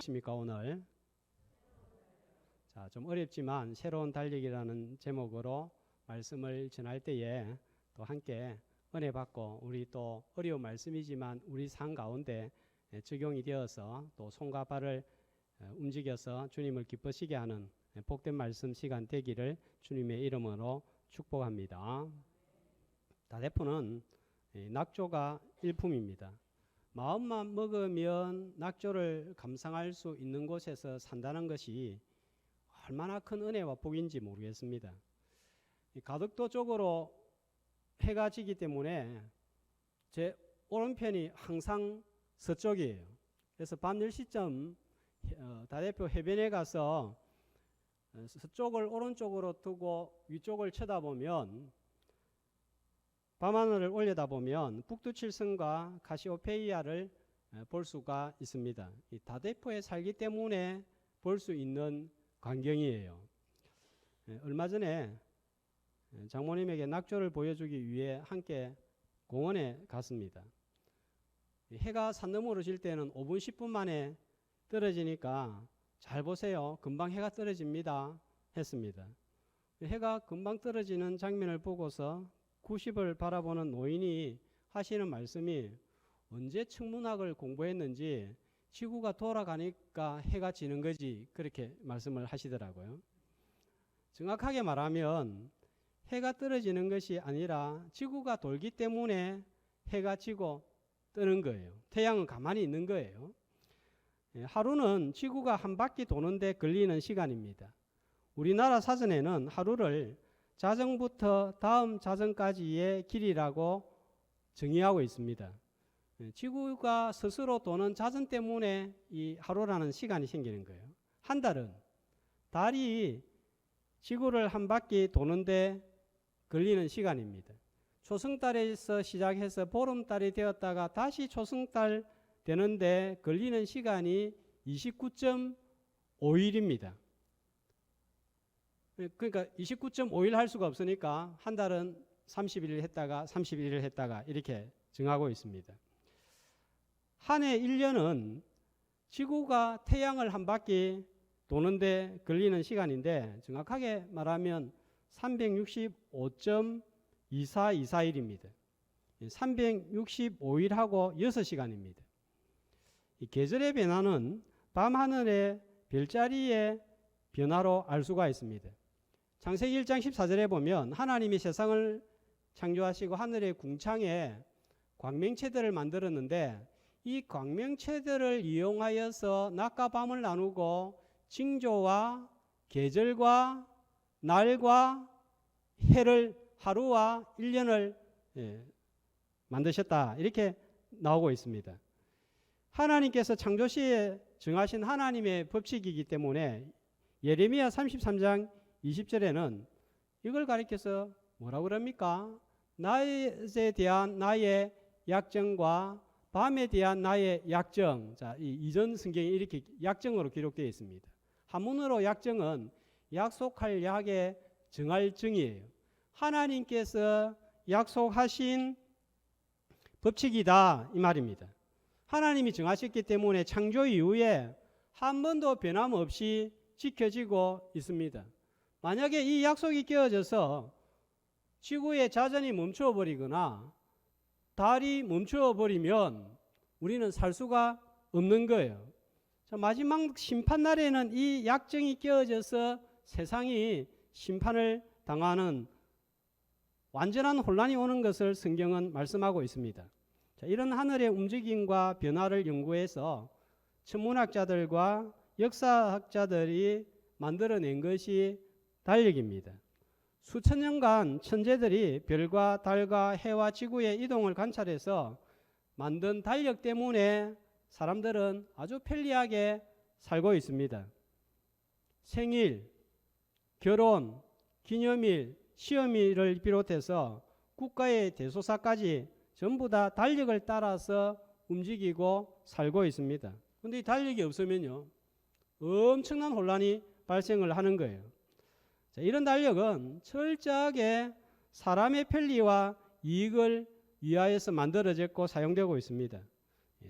십니까 오늘? 자, 좀 어렵지만 새로운 달리기라는 제목으로 말씀을 전할 때에 또 함께 은혜 받고 우리 또 어려운 말씀이지만 우리 삶 가운데 적용이 되어서 또 손과 발을 움직여서 주님을 기쁘시게 하는 복된 말씀 시간 되기를 주님의 이름으로 축복합니다. 다대포는 낙조가 일품입니다. 마음만 먹으면 낙조를 감상할 수 있는 곳에서 산다는 것이 얼마나 큰 은혜와 복인지 모르겠습니다. 가덕도 쪽으로 해가 지기 때문에 제 오른편이 항상 서쪽이에요. 그래서 밤 10시쯤 다대포 해변에 가서 서쪽을 오른쪽으로 두고 위쪽을 쳐다보면 밤하늘을 올려다보면 북두칠성과 카시오페이아를 볼 수가 있습니다. 이 다대포에 살기 때문에 볼 수 있는 광경이에요. 얼마 전에 장모님에게 낙조를 보여주기 위해 함께 공원에 갔습니다. 해가 산 너머로 질 때는 5분 10분 만에 떨어지니까 잘 보세요. 금방 해가 떨어집니다 했습니다. 해가 금방 떨어지는 장면을 보고서 90을 바라보는 노인이 하시는 말씀이 언제 천문학을 공부했는지 지구가 돌아가니까 해가 지는 거지 그렇게 말씀을 하시더라고요. 정확하게 말하면 해가 떨어지는 것이 아니라 지구가 돌기 때문에 해가 지고 뜨는 거예요. 태양은 가만히 있는 거예요. 하루는 지구가 한 바퀴 도는데 걸리는 시간입니다. 우리나라 사전에는 하루를 자정부터 다음 자정까지의 길이라고 정의하고 있습니다. 지구가 스스로 도는 자전 때문에 이 하루라는 시간이 생기는 거예요. 한 달은 달이 지구를 한 바퀴 도는데 걸리는 시간입니다. 초승달에서 시작해서 보름달이 되었다가 다시 초승달 되는데 걸리는 시간이 29.5일입니다. 그러니까 29.5일 할 수가 없으니까 한 달은 31일 했다가 31일 했다가 이렇게 정하고 있습니다. 한 해 1년은 지구가 태양을 한 바퀴 도는데 걸리는 시간인데 정확하게 말하면 365.2424일입니다. 365일하고 6시간입니다. 이 계절의 변화는 밤하늘의 별자리의 변화로 알 수가 있습니다. 창세기 1장 14절에 보면 하나님이 세상을 창조하시고 하늘의 궁창에 광명체들을 만들었는데 이 광명체들을 이용하여서 낮과 밤을 나누고 징조와 계절과 날과 해를 하루와 1년을 만드셨다 이렇게 나오고 있습니다. 하나님께서 창조시에 정하신 하나님의 법칙이기 때문에 예레미야 33장 20절에는 이걸 가리켜서 뭐라고 그럽니까? 낮에 대한 나의 약정과 밤에 대한 나의 약정. 자, 이 이전 성경에 이렇게 약정으로 기록되어 있습니다. 한문으로 약정은 약속할 약의 정할 정이에요. 하나님께서 약속하신 법칙이다 이 말입니다. 하나님이 정하셨기 때문에 창조 이후에 한 번도 변함없이 지켜지고 있습니다. 만약에 이 약속이 깨어져서 지구의 자전이 멈추어버리거나 달이 멈추어버리면 우리는 살 수가 없는 거예요. 자, 마지막 심판날에는 이 약정이 깨어져서 세상이 심판을 당하는 완전한 혼란이 오는 것을 성경은 말씀하고 있습니다. 자, 이런 하늘의 움직임과 변화를 연구해서 천문학자들과 역사학자들이 만들어낸 것이 달력입니다. 수천 년간 천재들이 별과 달과 해와 지구의 이동을 관찰해서 만든 달력 때문에 사람들은 아주 편리하게 살고 있습니다. 생일, 결혼, 기념일, 시험일을 비롯해서 국가의 대소사까지 전부 다 달력을 따라서 움직이고 살고 있습니다. 그런데 이 달력이 없으면요 엄청난 혼란이 발생을 하는 거예요. 자, 이런 달력은 철저하게 사람의 편리와 이익을 위하여서 만들어졌고 사용되고 있습니다.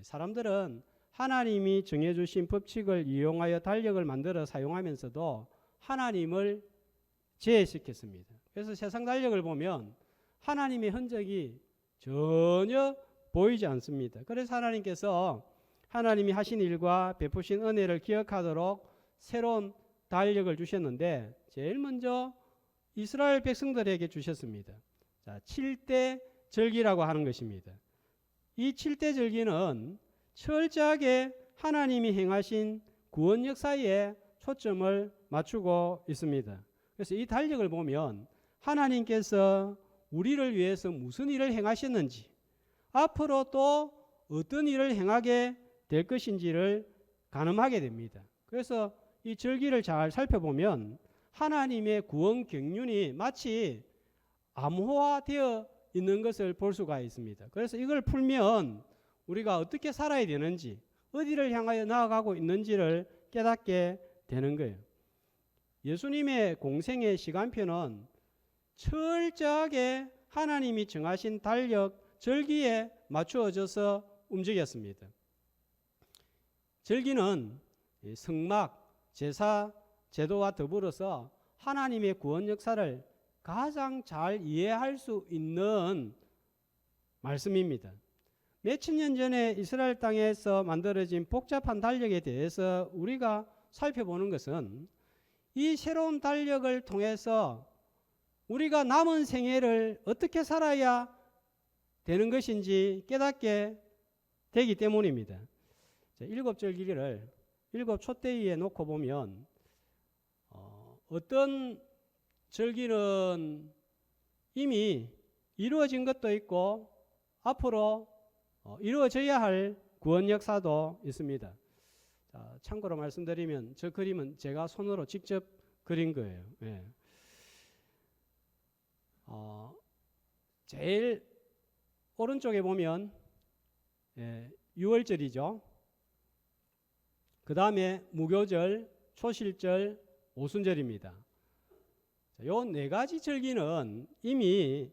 사람들은 하나님이 정해주신 법칙을 이용하여 달력을 만들어 사용하면서도 하나님을 제외시켰습니다. 그래서 세상 달력을 보면 하나님의 흔적이 전혀 보이지 않습니다. 그래서 하나님께서 하나님이 하신 일과 베푸신 은혜를 기억하도록 새로운 달력을 주셨는데 제일 먼저 이스라엘 백성들에게 주셨습니다. 자, 7대 절기라고 하는 것입니다. 이 7대 절기는 철저하게 하나님이 행하신 구원 역사에 초점을 맞추고 있습니다. 그래서 이 달력을 보면 하나님께서 우리를 위해서 무슨 일을 행하셨는지, 앞으로 또 어떤 일을 행하게 될 것인지를 가늠하게 됩니다. 그래서 이 절기를 잘 살펴보면 하나님의 구원 경륜이 마치 암호화되어 있는 것을 볼 수가 있습니다. 그래서 이걸 풀면 우리가 어떻게 살아야 되는지, 어디를 향하여 나아가고 있는지를 깨닫게 되는 거예요. 예수님의 공생의 시간표는 철저하게 하나님이 정하신 달력, 절기에 맞추어져서 움직였습니다. 절기는 성막, 제사, 제도와 더불어서 하나님의 구원 역사를 가장 잘 이해할 수 있는 말씀입니다. 몇천 년 전에 이스라엘 땅에서 만들어진 복잡한 달력에 대해서 우리가 살펴보는 것은 이 새로운 달력을 통해서 우리가 남은 생애를 어떻게 살아야 되는 것인지 깨닫게 되기 때문입니다. 일곱 절기를 일곱 촛대위에 놓고 보면 어떤 절기는 이미 이루어진 것도 있고 앞으로 이루어져야 할 구원 역사도 있습니다. 자, 참고로 말씀드리면 저 그림은 제가 손으로 직접 그린 거예요. 예. 제일 오른쪽에 보면 6월절이죠. 그 다음에 무교절, 초실절, 오순절입니다. 요 네 가지 절기는 이미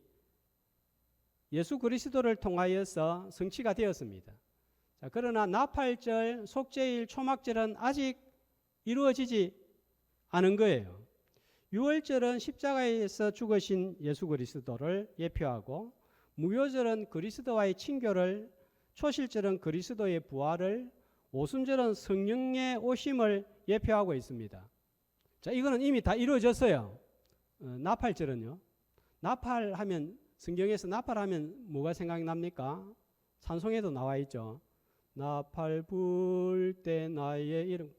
예수 그리스도를 통하여서 성취가 되었습니다. 자, 그러나 나팔절, 속죄일, 초막절은 아직 이루어지지 않은 거예요. 6월절은 십자가에서 죽으신 예수 그리스도를 예표하고, 무교절은 그리스도와의 친교를, 초실절은 그리스도의 부활을, 오순절은 성령의 오심을 예표하고 있습니다. 자, 이거는 이미 다 이루어졌어요. 나팔절은요. 나팔하면, 성경에서 나팔하면 뭐가 생각이 납니까? 찬송에도 나와 있죠. 나팔 불 때 나의 이름.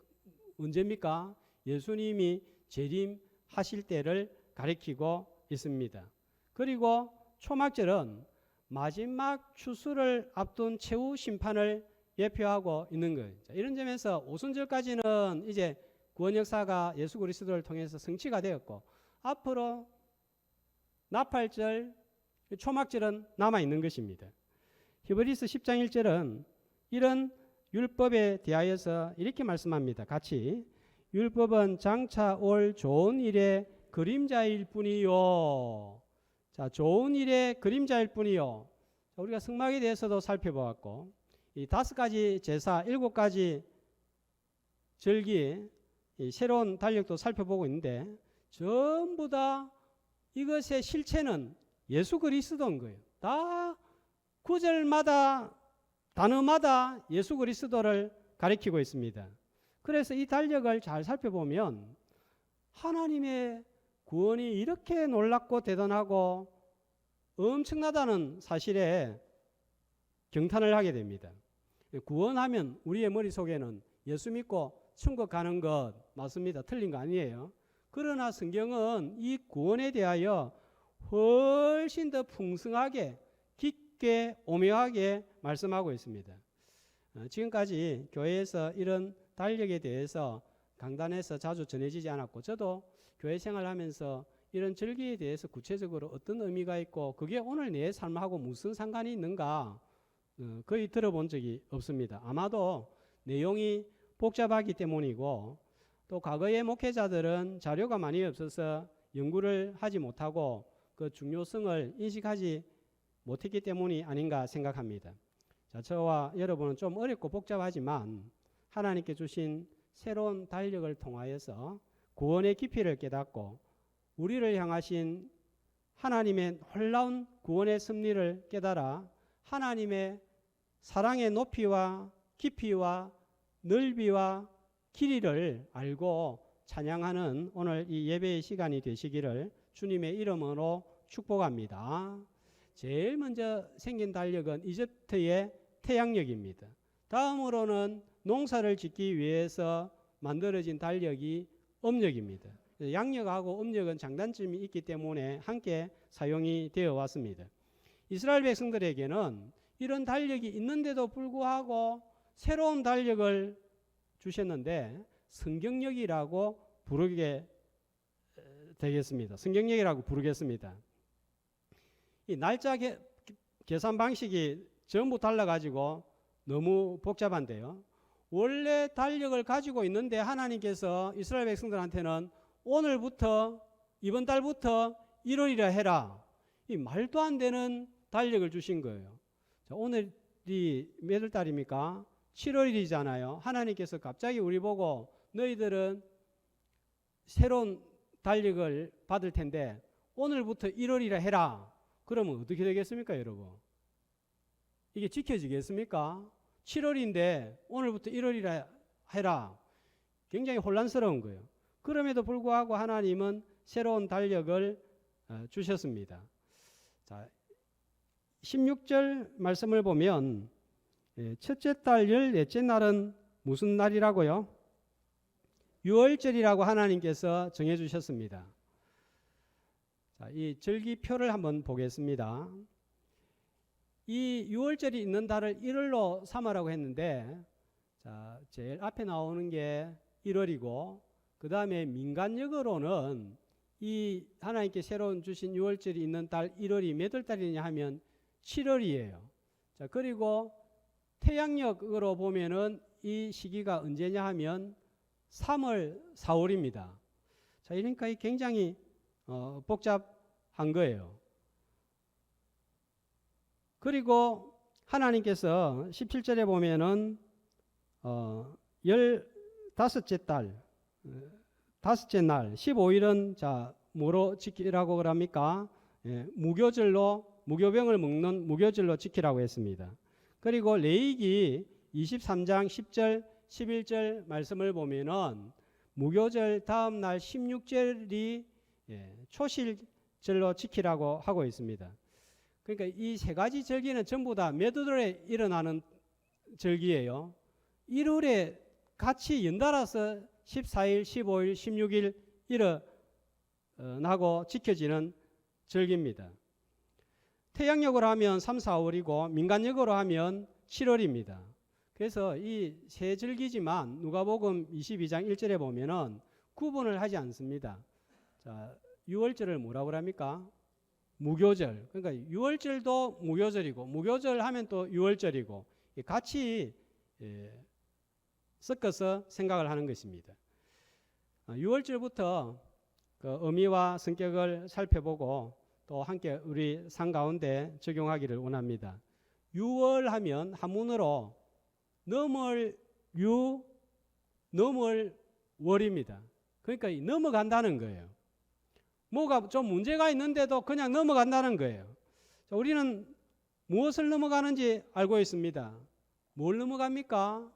언제입니까? 예수님이 재림하실 때를 가리키고 있습니다. 그리고 초막절은 마지막 추수를 앞둔 최후 심판을 예표하고 있는 거예요. 자, 이런 점에서 오순절까지는 이제 구원 역사가 예수 그리스도를 통해서 성취가 되었고, 앞으로 나팔절, 초막절은 남아있는 것입니다. 히브리서 10장 1절은 이런 율법에 대하여서 이렇게 말씀합니다. 같이, 율법은 장차 올 좋은 일의 그림자일 뿐이요. 자, 좋은 일의 그림자일 뿐이요. 자, 우리가 성막에 대해서도 살펴보았고, 이 5가지 제사, 7가지 절기, 이 새로운 달력도 살펴보고 있는데, 전부 다 이것의 실체는 예수 그리스도인 거예요. 다 구절마다, 단어마다 예수 그리스도를 가리키고 있습니다. 그래서 이 달력을 잘 살펴보면 하나님의 구원이 이렇게 놀랍고 대단하고 엄청나다는 사실에 경탄을 하게 됩니다. 구원하면 우리의 머릿속에는 예수 믿고 천국 가는 것 맞습니다. 틀린 거 아니에요. 그러나 성경은 이 구원에 대하여 훨씬 더 풍성하게, 깊게, 오묘하게 말씀하고 있습니다. 지금까지 교회에서 이런 달력에 대해서 강단에서 자주 전해지지 않았고, 저도 교회 생활하면서 이런 절기에 대해서 구체적으로 어떤 의미가 있고 그게 오늘 내 삶하고 무슨 상관이 있는가 거의 들어본 적이 없습니다. 아마도 내용이 복잡하기 때문이고, 또 과거의 목회자들은 자료가 많이 없어서 연구를 하지 못하고 그 중요성을 인식하지 못했기 때문이 아닌가 생각합니다. 자, 저와 여러분은 좀 어렵고 복잡하지만 하나님께 주신 새로운 달력을 통하여서 구원의 깊이를 깨닫고 우리를 향하신 하나님의 놀라운 구원의 섭리를 깨달아 하나님의 사랑의 높이와 깊이와 넓이와 길이를 알고 찬양하는 오늘 이 예배의 시간이 되시기를 주님의 이름으로 축복합니다. 제일 먼저 생긴 달력은 이집트의 태양력입니다. 다음으로는 농사를 짓기 위해서 만들어진 달력이 음력입니다. 양력하고 음력은 장단점이 있기 때문에 함께 사용이 되어 왔습니다. 이스라엘 백성들에게는 이런 달력이 있는데도 불구하고 새로운 달력을 주셨는데 성경력이라고 부르게 되겠습니다. 성경력이라고 부르겠습니다. 이 날짜 계산 방식이 전부 달라가지고 너무 복잡한데요. 원래 달력을 가지고 있는데 하나님께서 이스라엘 백성들한테는 오늘부터 이번 달부터 1월이라 해라. 이 말도 안 되는 달력을 주신 거예요. 자, 오늘이 몇 월 달입니까? 7월이잖아요. 하나님께서 갑자기 우리 보고 너희들은 새로운 달력을 받을 텐데 오늘부터 1월이라 해라. 그러면 어떻게 되겠습니까, 여러분? 이게 지켜지겠습니까? 7월인데 오늘부터 1월이라 해라. 굉장히 혼란스러운 거예요. 그럼에도 불구하고 하나님은 새로운 달력을 주셨습니다. 자, 16절 말씀을 보면 첫째 달 14째 날은 무슨 날이라고요? 유월절이라고 하나님께서 정해주셨습니다. 자, 이 절기표를 한번 보겠습니다. 이 유월절이 있는 달을 1월로 삼으라고 했는데, 자, 제일 앞에 나오는 게 1월이고, 그 다음에 민간력으로는 이 하나님께 새로운 주신 유월절이 있는 달 1월이 몇 월 달이냐 하면 7월이에요. 자, 그리고 태양력으로 보면은 이 시기가 언제냐 하면 3월, 4월입니다. 자, 그러니까 굉장히 복잡한 거예요. 그리고 하나님께서 17절에 보면은 15째 달, 다섯째 날, 15일은 자, 뭐로 지키라고 그럽니까? 무교병을 먹는 무교절로 지키라고 했습니다. 그리고 레위기 23장 10절, 11절 말씀을 보면은 무교절 다음 날 16절이 초실절로 지키라고 하고 있습니다. 그러니까 이 세 가지 절기는 전부 다 몇 월에 일어나는 절기예요. 1월에 같이 연달아서 14일, 15일, 16일 일어나고 지켜지는 절기입니다. 태양력으로 하면 3, 4월이고 민간력으로 하면 7월입니다. 그래서 이 세 절기지만 누가복음 22장 1절에 보면은 구분을 하지 않습니다. 자, 유월절을 뭐라고 합니까? 무교절. 그러니까 유월절도 무교절이고 무교절 하면 또 유월절이고 같이 섞어서 생각을 하는 것입니다. 유월절부터 그 의미와 성격을 살펴보고 또 함께 우리 삶 가운데 적용하기를 원합니다. 유월하면 한문으로 넘을 월입니다. 그러니까 넘어간다는 거예요. 뭐가 좀 문제가 있는데도 그냥 넘어간다는 거예요. 자, 우리는 무엇을 넘어가는지 알고 있습니다. 뭘 넘어갑니까?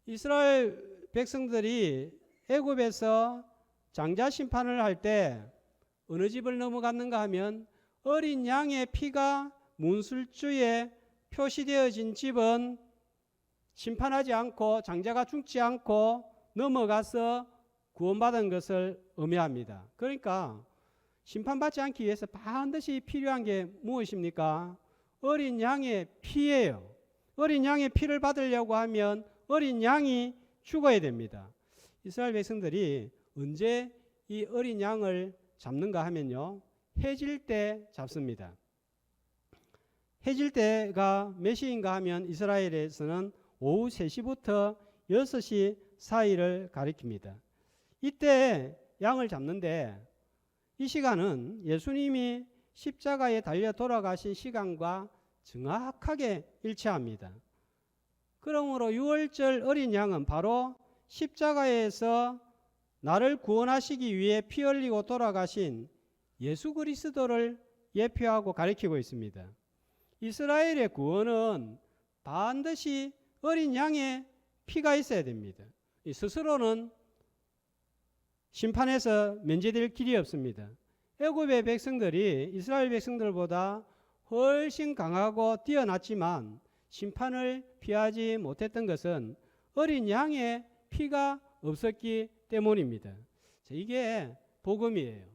이스라엘 백성들이 애굽에서 장자 심판을 할 때 어느 집을 넘어갔는가 하면 어린 양의 피가 문술주에 표시되어진 집은 심판하지 않고 장자가 죽지 않고 넘어가서 구원받은 것을 의미합니다. 그러니까 심판받지 않기 위해서 반드시 필요한 게 무엇입니까? 어린 양의 피예요. 어린 양의 피를 받으려고 하면 어린 양이 죽어야 됩니다. 이스라엘 백성들이 언제 이 어린 양을 잡는가 하면요, 해질 때 잡습니다. 해질 때가 몇 시인가 하면 이스라엘에서는 오후 3시부터 6시 사이를 가리킵니다. 이때 양을 잡는데 이 시간은 예수님이 십자가에 달려 돌아가신 시간과 정확하게 일치합니다. 그러므로 유월절 어린 양은 바로 십자가에서 나를 구원하시기 위해 피 흘리고 돌아가신 예수 그리스도를 예표하고 가리키고 있습니다. 이스라엘의 구원은 반드시 어린 양의 피가 있어야 됩니다. 스스로는 심판에서 면제될 길이 없습니다. 애굽의 백성들이 이스라엘 백성들보다 훨씬 강하고 뛰어났지만 심판을 피하지 못했던 것은 어린 양의 피가 없었기 때문입니다. 이게 복음이에요.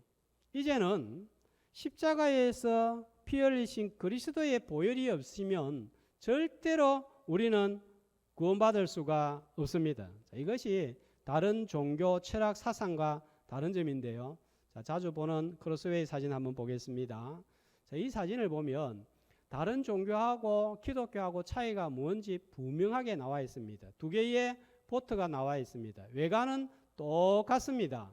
이제는 십자가에서 피 흘리신 그리스도의 보혈이 없으면 절대로 우리는 구원받을 수가 없습니다. 이것이 다른 종교 철학 사상과 다른 점인데요. 자주 보는 크로스웨이 사진 한번 보겠습니다. 이 사진을 보면 다른 종교하고 기독교하고 차이가 뭔지 분명하게 나와 있습니다. 두 개의 보트가 나와 있습니다. 외관은 똑같습니다.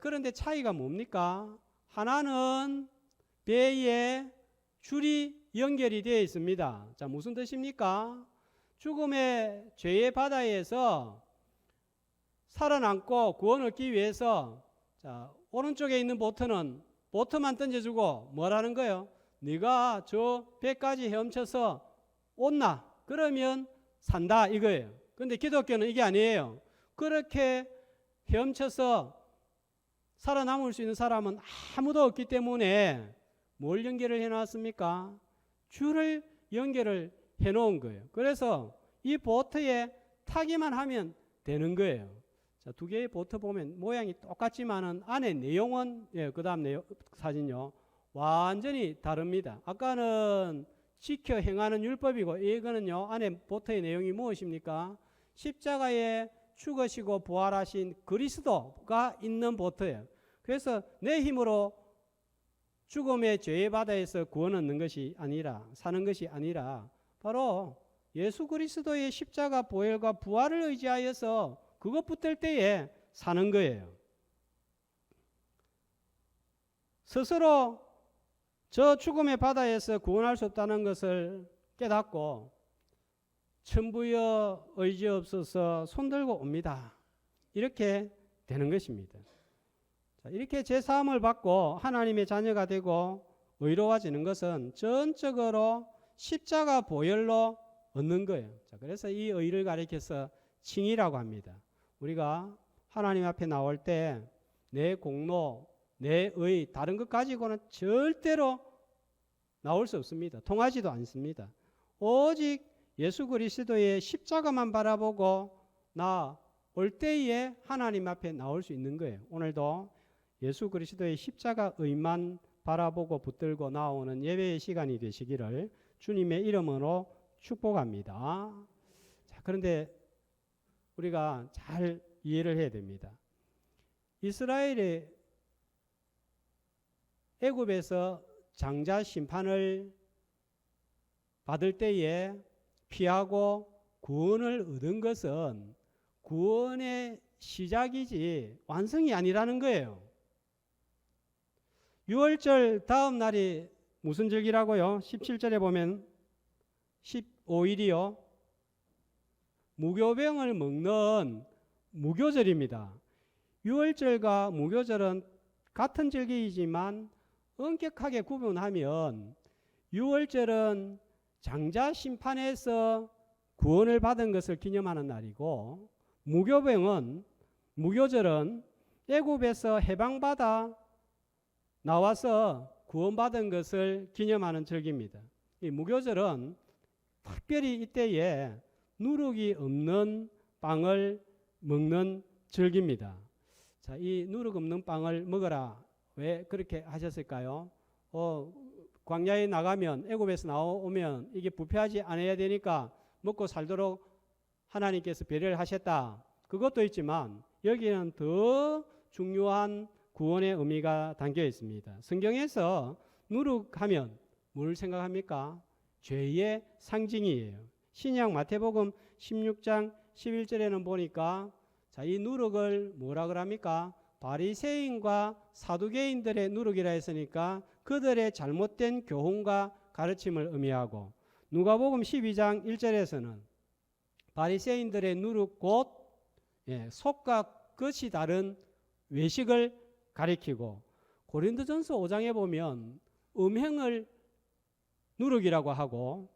그런데 차이가 뭡니까? 하나는 배에 줄이 연결이 되어 있습니다. 무슨 뜻입니까? 죽음의 죄의 바다에서 살아남고 구원 얻기 위해서 오른쪽에 있는 보트만 던져주고 뭐라는 거예요? 네가 저 배까지 헤엄쳐서 온나? 그러면 산다 이거예요. 근데 기독교는 이게 아니에요. 그렇게 헤엄쳐서 살아남을 수 있는 사람은 아무도 없기 때문에 뭘 연결을 해놨습니까? 줄을 연결을 해놓은 거예요. 그래서 이 보트에 타기만 하면 되는 거예요. 두 개의 보트 보면 모양이 똑같지만은 안에 내용은 그 다음 사진요 완전히 다릅니다. 아까는 지켜 행하는 율법이고 이거는요 안에 보트의 내용이 무엇입니까? 십자가에 죽으시고 부활하신 그리스도가 있는 보트예요. 그래서 내 힘으로 죽음의 죄의 바다에서 구원 얻는 것이 아니라 사는 것이 아니라 바로 예수 그리스도의 십자가 보혈과 부활을 의지하여서 그것 붙을 때에 사는 거예요. 스스로 저 죽음의 바다에서 구원할 수 없다는 것을 깨닫고 천부여 의지없어서 손들고 옵니다. 이렇게 되는 것입니다. 이렇게 제사함을 받고 하나님의 자녀가 되고 의로워지는 것은 전적으로 십자가 보혈로 얻는 거예요. 그래서 이 의를 가리켜서 칭의라고 합니다. 우리가 하나님 앞에 나올 때 내 공로, 내 의, 다른 것 가지고는 절대로 나올 수 없습니다. 통하지도 않습니다. 오직 예수 그리스도의 십자가만 바라보고 나 올 때에 하나님 앞에 나올 수 있는 거예요. 오늘도 예수 그리스도의 십자가 의만 바라보고 붙들고 나오는 예배의 시간이 되시기를 주님의 이름으로 축복합니다. 그런데 우리가 잘 이해를 해야 됩니다. 이스라엘이 애굽에서 장자 심판을 받을 때에 피하고 구원을 얻은 것은 구원의 시작이지 완성이 아니라는 거예요. 유월절 다음 날이 무슨 절기라고요? 17절에 보면 15일이요. 무교병을 먹는 무교절입니다. 유월절과 무교절은 같은 절기이지만 엄격하게 구분하면 유월절은 장자 심판에서 구원을 받은 것을 기념하는 날이고 무교절은 애굽에서 해방받아 나와서 구원받은 것을 기념하는 절기입니다. 이 무교절은 특별히 이때에 누룩이 없는 빵을 먹는 절기입니다. 이 누룩 없는 빵을 먹어라. 왜 그렇게 하셨을까요? 광야에 나가면 애굽에서 나오면 이게 부패하지 않아야 되니까 먹고 살도록 하나님께서 배려를 하셨다. 그것도 있지만 여기는 더 중요한 구원의 의미가 담겨 있습니다. 성경에서 누룩하면 뭘 생각합니까? 죄의 상징이에요. 신약 마태복음 16장 11절에는 보니까 이 누룩을 뭐라 그럽니까? 바리새인과 사두개인들의 누룩이라 했으니까 그들의 잘못된 교훈과 가르침을 의미하고 누가복음 12장 1절에서는 바리새인들의 누룩 곧 속과 끝이 다른 외식을 가리키고 고린도전서 5장에 보면 음행을 누룩이라고 하고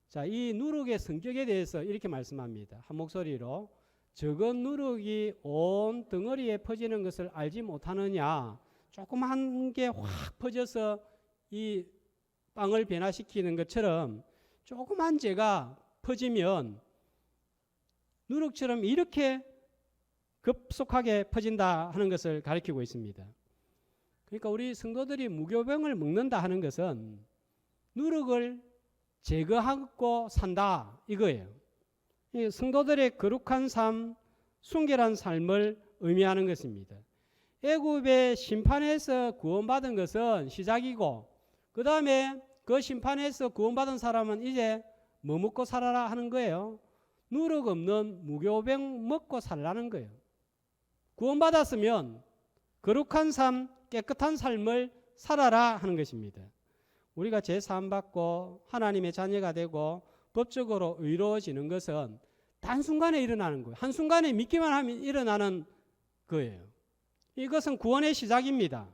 자, 이 누룩의 성격에 대해서 이렇게 말씀합니다. 한 목소리로 적은 누룩이 온 덩어리에 퍼지는 것을 알지 못하느냐. 조그만 게 확 퍼져서 이 빵을 변화시키는 것처럼 조그만 죄가 퍼지면 누룩처럼 이렇게 급속하게 퍼진다 하는 것을 가리키고 있습니다. 그러니까 우리 성도들이 무교병을 먹는다 하는 것은 누룩을 제거하고 산다 이거예요. 성도들의 거룩한 삶, 순결한 삶을 의미하는 것입니다. 애굽의 심판에서 구원받은 것은 시작이고 그 다음에 그 심판에서 구원받은 사람은 이제 뭐 먹고 살아라 하는 거예요. 누룩 없는 무교병 먹고 살라는 거예요. 구원받았으면 거룩한 삶, 깨끗한 삶을 살아라 하는 것입니다. 우리가 제사함 받고 하나님의 자녀가 되고 법적으로 의로워지는 것은 단순간에 일어나는 거예요. 한순간에 믿기만 하면 일어나는 거예요. 이것은 구원의 시작입니다.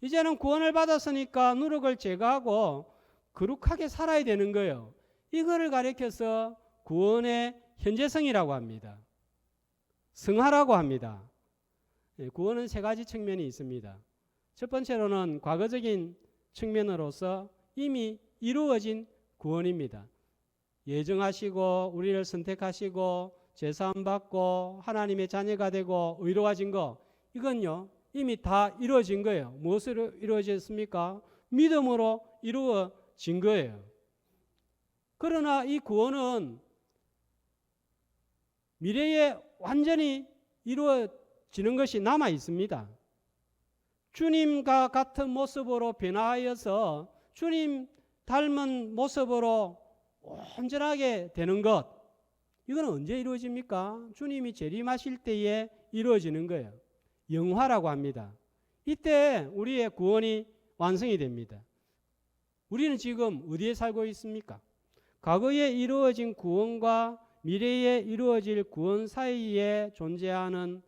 이제는 구원을 받았으니까 누룩을 제거하고 거룩하게 살아야 되는 거예요. 이거를 가리켜서 구원의 현재성이라고 합니다. 성화라고 합니다. 구원은 세 가지 측면이 있습니다. 첫 번째로는 과거적인 측면으로서 이미 이루어진 구원입니다. 예정하시고 우리를 선택하시고 제사함 받고 하나님의 자녀가 되고 의로워진 거 이건요 이미 다 이루어진 거예요. 무엇으로 이루어졌습니까? 믿음으로 이루어진 거예요. 그러나 이 구원은 미래에 완전히 이루어지는 것이 남아 있습니다. 주님과 같은 모습으로 변화하여서 주님 닮은 모습으로 온전하게 되는 것 이건 언제 이루어집니까? 주님이 재림하실 때에 이루어지는 거예요. 영화라고 합니다. 이때 우리의 구원이 완성이 됩니다. 우리는 지금 어디에 살고 있습니까? 과거에 이루어진 구원과 미래에 이루어질 구원 사이에 존재하는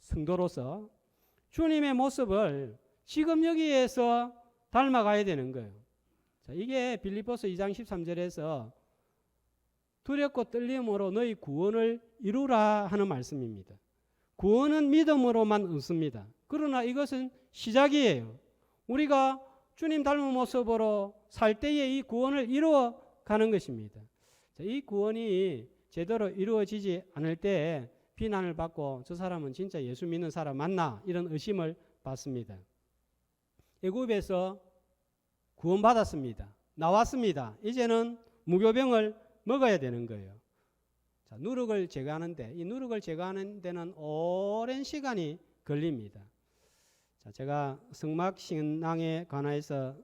성도로서 주님의 모습을 지금 여기에서 닮아가야 되는 거예요. 자, 이게 빌립보서 2장 13절에서 두렵고 떨림으로 너희 구원을 이루라 하는 말씀입니다. 구원은 믿음으로만 얻습니다. 그러나 이것은 시작이에요. 우리가 주님 닮은 모습으로 살 때에 이 구원을 이루어 가는 것입니다. 자, 이 구원이 제대로 이루어지지 않을 때 비난을 받고 저 사람은 진짜 예수 믿는 사람 맞나 이런 의심을 받습니다. 애굽에서 구원받았습니다. 나왔습니다. 이제는 무교병을 먹어야 되는 거예요. 자, 누룩을 제거하는데 이 누룩을 제거하는 데는 오랜 시간이 걸립니다. 자, 제가 성막신앙에 관해서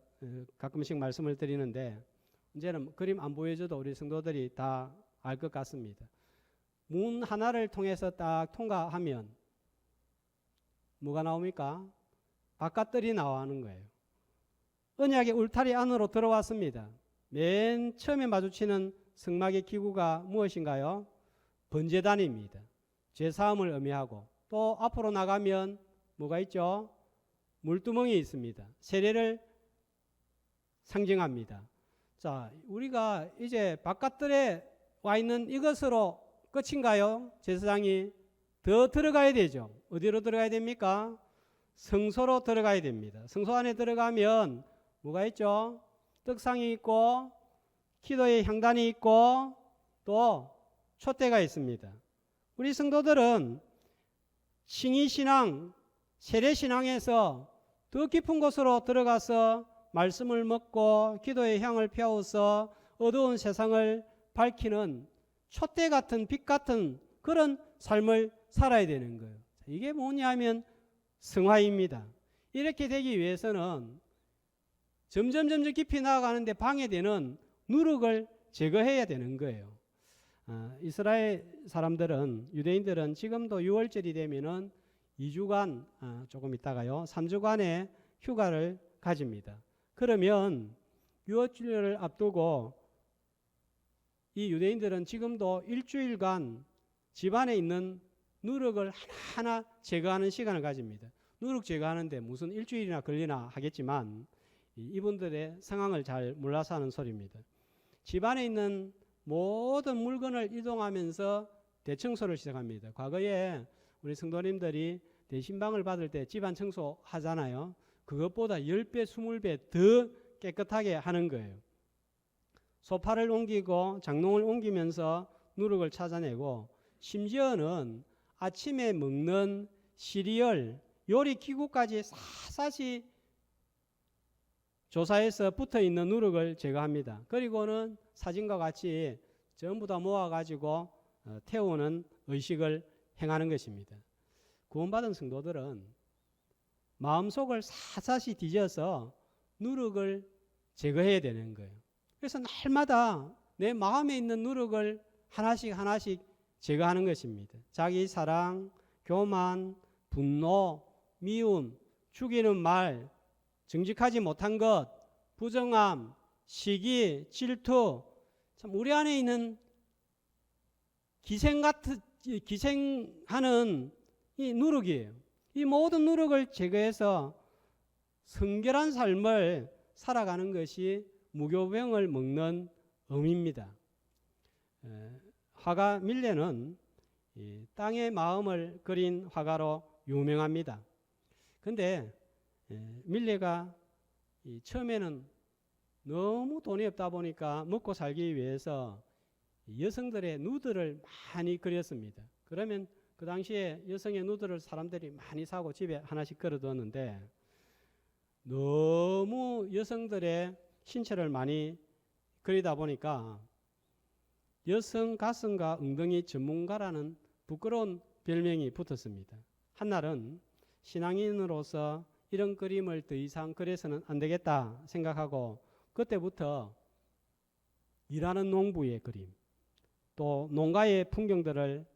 가끔씩 말씀을 드리는데 이제는 그림 안 보여줘도 우리 성도들이 다 알 것 같습니다. 문 하나를 통해서 딱 통과하면 뭐가 나옵니까? 바깥들이 나오는 거예요. 언약의 울타리 안으로 들어왔습니다. 맨 처음에 마주치는 성막의 기구가 무엇인가요? 번제단입니다. 제사함을 의미하고 또 앞으로 나가면 뭐가 있죠? 물두멍이 있습니다. 세례를 상징합니다. 자, 우리가 이제 바깥들에 와 있는 이것으로 끝인가요? 제사장이 더 들어가야 되죠. 어디로 들어가야 됩니까? 성소로 들어가야 됩니다. 성소 안에 들어가면 뭐가 있죠? 떡상이 있고 기도의 향단이 있고 또 촛대가 있습니다. 우리 성도들은 칭의신앙, 세례신앙에서 더 깊은 곳으로 들어가서 말씀을 먹고 기도의 향을 피워서 어두운 세상을 밝히는 촛대 같은 빛 같은 그런 삶을 살아야 되는 거예요. 이게 뭐냐면 성화입니다. 이렇게 되기 위해서는 점점 깊이 나아가는데 방해되는 누룩을 제거해야 되는 거예요. 이스라엘 사람들은 유대인들은 지금도 6월절이 되면은 2주간 조금 있다가요 3주간의 휴가를 가집니다. 그러면 유월절을 앞두고 이 유대인들은 지금도 일주일간 집안에 있는 누룩을 하나하나 제거하는 시간을 가집니다. 누룩 제거하는데 무슨 일주일이나 걸리나 하겠지만 이분들의 상황을 잘 몰라서 하는 소리입니다. 집안에 있는 모든 물건을 이동하면서 대청소를 시작합니다. 과거에 우리 성도님들이 대신방을 받을 때 집안 청소 하잖아요. 그것보다 10배, 20배 더 깨끗하게 하는 거예요. 소파를 옮기고 장롱을 옮기면서 누룩을 찾아내고, 심지어는 아침에 먹는 시리얼, 요리 기구까지 샅샅이 조사해서 붙어있는 누룩을 제거합니다. 그리고는 사진과 같이 전부 다 모아가지고 태우는 의식을 행하는 것입니다. 구원받은 성도들은 마음속을 샅샅이 뒤져서 누룩을 제거해야 되는 거예요. 그래서 날마다 내 마음에 있는 누룩을 하나씩 하나씩 제거하는 것입니다. 자기 사랑, 교만, 분노, 미움, 죽이는 말, 정직하지 못한 것, 부정함, 시기, 질투, 참 우리 안에 있는 기생하는 이 누룩이에요. 이 모든 누룩을 제거해서 성결한 삶을 살아가는 것이 무교병을 먹는 의미입니다. 화가 밀레는 땅의 마음을 그린 화가로 유명합니다. 근데 밀레가 처음에는 너무 돈이 없다 보니까 먹고 살기 위해서 여성들의 누드를 많이 그렸습니다. 그러면 그 당시에 여성의 누드를 사람들이 많이 사고 집에 하나씩 걸어두었는데, 너무 여성들의 신체를 많이 그리다 보니까 여성 가슴과 엉덩이 전문가라는 부끄러운 별명이 붙었습니다. 한날은 신앙인으로서 이런 그림을 더 이상 그려서는 안 되겠다 생각하고, 그때부터 일하는 농부의 그림, 또 농가의 풍경들을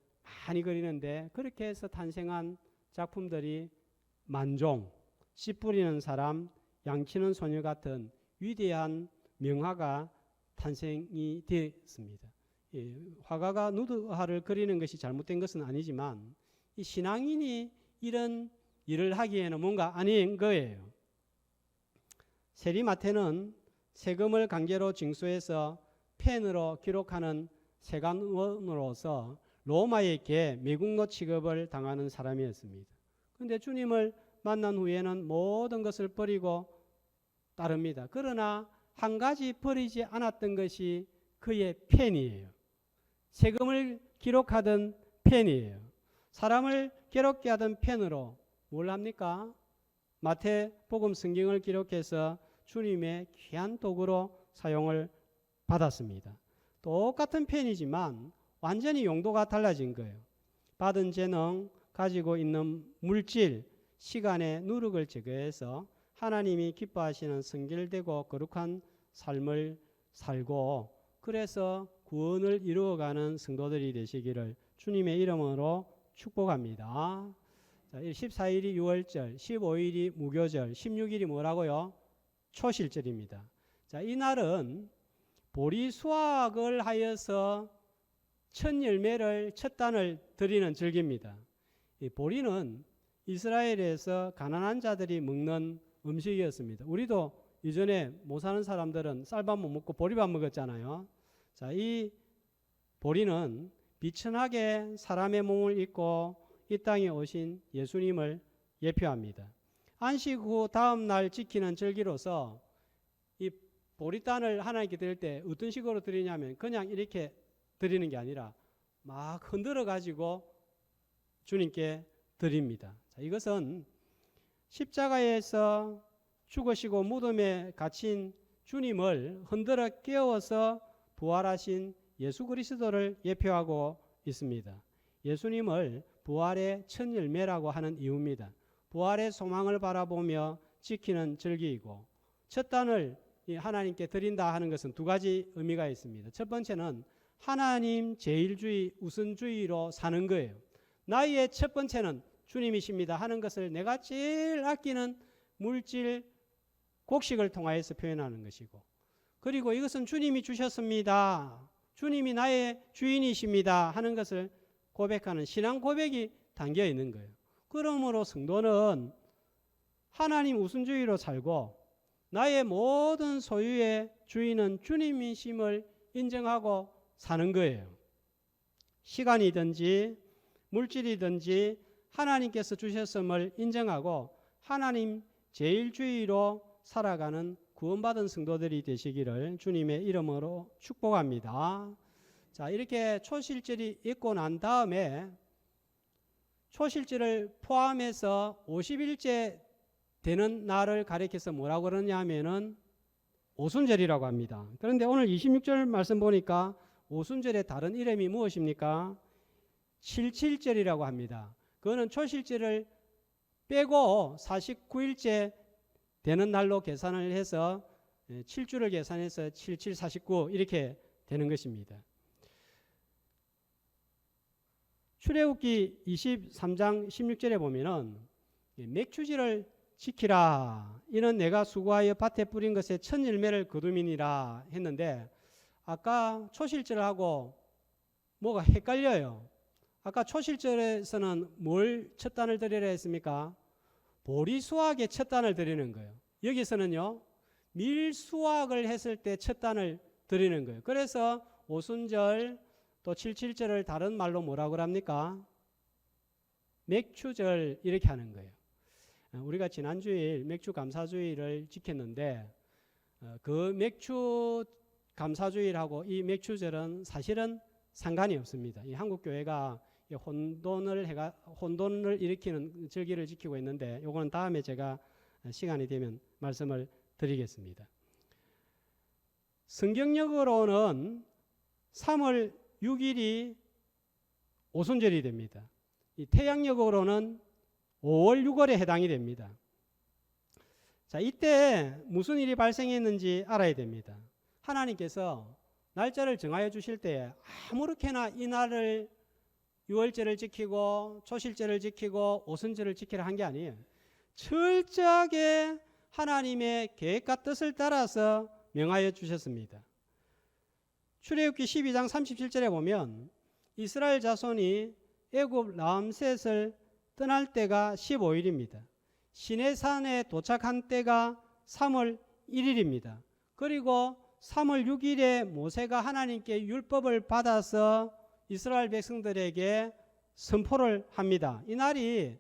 많이 그리는데, 그렇게 해서 탄생한 작품들이 만종, 씨 뿌리는 사람, 양치는 소녀 같은 위대한 명화가 탄생이 되었습니다. 화가가 누드화를 그리는 것이 잘못된 것은 아니지만, 이 신앙인이 이런 일을 하기에는 뭔가 아닌 거예요. 세리마태는 세금을 강제로 징수해서 펜으로 기록하는 세관원으로서 로마에게 매국노 취급을 당하는 사람이었습니다. 그런데 주님을 만난 후에는 모든 것을 버리고 따릅니다. 그러나 한 가지 버리지 않았던 것이 그의 펜이에요. 세금을 기록하던 펜이에요. 사람을 괴롭게 하던 펜으로 뭘 합니까? 마태복음 성경을 기록해서 주님의 귀한 도구로 사용을 받았습니다. 똑같은 펜이지만 완전히 용도가 달라진 거예요. 받은 재능, 가지고 있는 물질, 시간의 누룩을 제거해서 하나님이 기뻐하시는 성결되고 거룩한 삶을 살고, 그래서 구원을 이루어가는 성도들이 되시기를 주님의 이름으로 축복합니다. 자, 14일이 유월절, 15일이 무교절, 16일이 뭐라고요? 초실절입니다. 자, 이날은 보리 수확을 하여서 첫 열매를, 첫 단을 드리는 절기입니다. 이 보리는 이스라엘에서 가난한 자들이 먹는 음식이었습니다. 우리도 이전에 못 사는 사람들은 쌀밥 못 먹고 보리밥 먹었잖아요. 자, 이 보리는 비천하게 사람의 몸을 입고 이 땅에 오신 예수님을 예표합니다. 안식 후 다음 날 지키는 절기로서 이 보리단을 하나님께 드릴 때 어떤 식으로 드리냐면, 그냥 이렇게 드리는 게 아니라 막 흔들어 가지고 주님께 드립니다. 자, 이것은 십자가에서 죽으시고 무덤에 갇힌 주님을 흔들어 깨워서 부활하신 예수 그리스도를 예표하고 있습니다. 예수님을 부활의 첫 열매라고 하는 이유입니다. 부활의 소망을 바라보며 지키는 절기이고, 첫 단을 하나님께 드린다 하는 것은 두 가지 의미가 있습니다. 첫 번째는 하나님 제일주의, 우선주의로 사는 거예요. 나의 첫 번째는 주님이십니다 하는 것을 내가 제일 아끼는 물질, 곡식을 통하여서 표현하는 것이고, 그리고 이것은 주님이 주셨습니다. 주님이 나의 주인이십니다 하는 것을 고백하는 신앙 고백이 담겨 있는 거예요. 그러므로 성도는 하나님 우선주의로 살고 나의 모든 소유의 주인은 주님이심을 인정하고 사는 거예요. 시간이든지 물질이든지 하나님께서 주셨음을 인정하고 하나님 제일주의로 살아가는 구원받은 성도들이 되시기를 주님의 이름으로 축복합니다. 자, 이렇게 초실절이 있고 난 다음에 초실절을 포함해서 50일째 되는 날을 가리켜서 뭐라고 그러냐 하면은 오순절이라고 합니다. 그런데 오늘 26절 말씀 보니까 오순절의 다른 이름이 무엇입니까? 77절이라고 합니다. 그거는 초실절을 빼고 49일째 되는 날로 계산을 해서 7주를 계산해서 77, 49 이렇게 되는 것입니다. 출애굽기 23장 16절에 보면은 맥추지를 지키라. 이는 내가 수고하여 밭에 뿌린 것에 첫 열매를 거두미니라 했는데 아까 초실절하고 뭐가 헷갈려요. 아까 초실절에서는 뭘 첫 단을 드리라 했습니까? 보리 수확의 첫 단을 드리는 거예요. 여기서는요, 밀 수확을 했을 때 첫 단을 드리는 거예요. 그래서 오순절 또 77절을 다른 말로 뭐라고 합니까? 맥추절 이렇게 하는 거예요. 우리가 지난주일 맥추 감사주일을 지켰는데 그 맥추 감사주일하고 이 맥추절은 사실은 상관이 없습니다. 이 한국 교회가 혼돈을 일으키는 절기를 지키고 있는데 요거는 다음에 제가 시간이 되면 말씀을 드리겠습니다. 성경력으로는 3월 6일이 오순절이 됩니다. 이 태양력으로는 5월 6월에 해당이 됩니다. 자, 이때 무슨 일이 발생했는지 알아야 됩니다. 하나님께서 날짜를 정하여 주실 때 아무렇게나 이 날을 6월절을 지키고 초실절을 지키고 오순절을 지키라 한 게 아니에요. 철저하게 하나님의 계획과 뜻을 따라서 명하여 주셨습니다. 출애굽기 12장 37절에 보면 이스라엘 자손이 애굽 라암셋을 떠날 때가 15일입니다. 시내산에 도착한 때가 3월 1일입니다. 그리고 3월 6일에 모세가 하나님께 율법을 받아서 이스라엘 백성들에게 선포를 합니다. 이 날이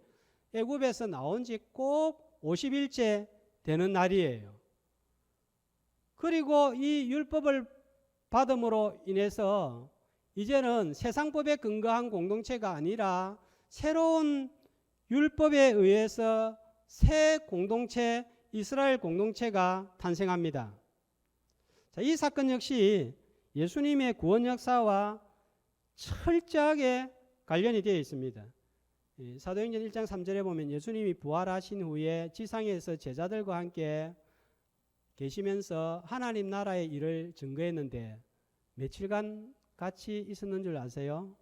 애굽에서 나온 지 꼭 50일째 되는 날이에요. 그리고 이 율법을 받음으로 인해서 이제는 세상법에 근거한 공동체가 아니라 새로운 율법에 의해서 새 공동체, 이스라엘 공동체가 탄생합니다. 자, 이 사건 역시 예수님의 구원 역사와 철저하게 관련이 되어 있습니다. 사도행전 1장 3절에 보면 예수님이 부활하신 후에 지상에서 제자들과 함께 계시면서 하나님 나라의 일을 증거했는데 며칠간 같이 있었는 줄 아세요?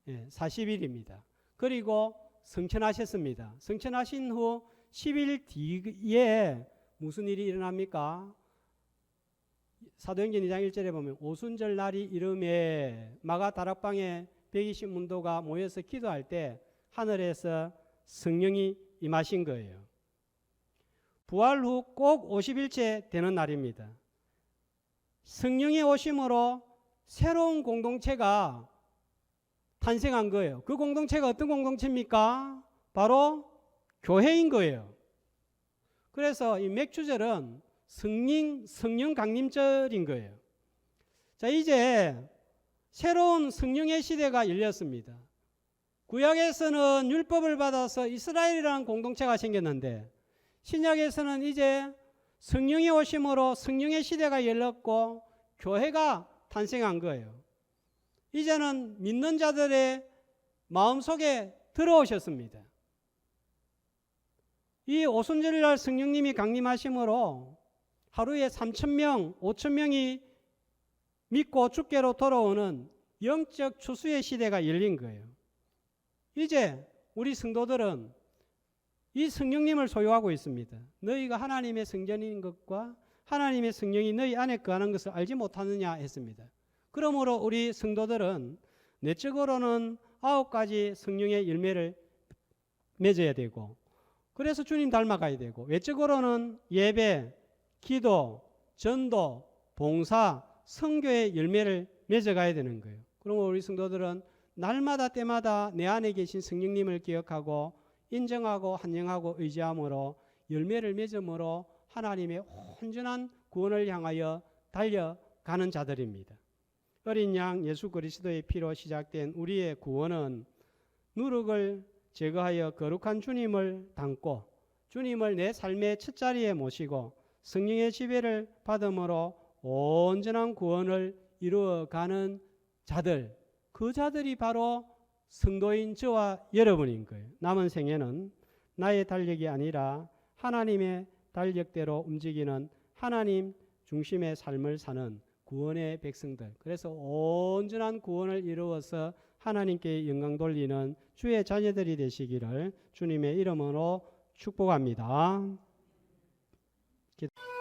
40일입니다. 그리고 성천하셨습니다. 성천하신 후 10일 뒤에 무슨 일이 일어납니까? 사도행전 2장 1절에 보면 오순절 날이 이름에 마가 다락방에 120문도가 모여서 기도할 때 하늘에서 성령이 임하신 거예요. 부활 후 꼭 50일째 되는 날입니다. 성령의 오심으로 새로운 공동체가 탄생한 거예요. 그 공동체가 어떤 공동체입니까? 바로 교회인 거예요. 그래서 이 맥추절은 성령 강림절인 거예요. 자, 이제 새로운 성령의 시대가 열렸습니다. 구약에서는 율법을 받아서 이스라엘이라는 공동체가 생겼는데 신약에서는 이제 성령이 오심으로 성령의 시대가 열렸고 교회가 탄생한 거예요. 이제는 믿는 자들의 마음속에 들어오셨습니다. 이 오순절날 성령님이 강림하심으로 하루에 3,000명, 5,000명이 믿고 주께로 돌아오는 영적 추수의 시대가 열린 거예요. 이제 우리 성도들은 이 성령님을 소유하고 있습니다. 너희가 하나님의 성전인 것과 하나님의 성령이 너희 안에 거하는 것을 알지 못하느냐 했습니다. 그러므로 우리 성도들은 내적으로는 9가지 성령의 열매를 맺어야 되고, 그래서 주님 닮아가야 되고, 외적으로는 예배, 기도, 전도, 봉사, 선교의 열매를 맺어가야 되는 거예요. 그러면 우리 성도들은 날마다 때마다 내 안에 계신 성령님을 기억하고 인정하고 환영하고 의지함으로 열매를 맺음으로 하나님의 온전한 구원을 향하여 달려가는 자들입니다. 어린 양 예수 그리스도의 피로 시작된 우리의 구원은 누룩을 제거하여 거룩한 주님을 닮고 주님을 내 삶의 첫자리에 모시고 성령의 지배를 받음으로 온전한 구원을 이루어가는 자들, 그 자들이 바로 성도인 저와 여러분인 거예요. 남은 생애는 나의 달력이 아니라 하나님의 달력대로 움직이는 하나님 중심의 삶을 사는 구원의 백성들, 그래서 온전한 구원을 이루어서 하나님께 영광 돌리는 주의 자녀들이 되시기를 주님의 이름으로 축복합니다. 기도.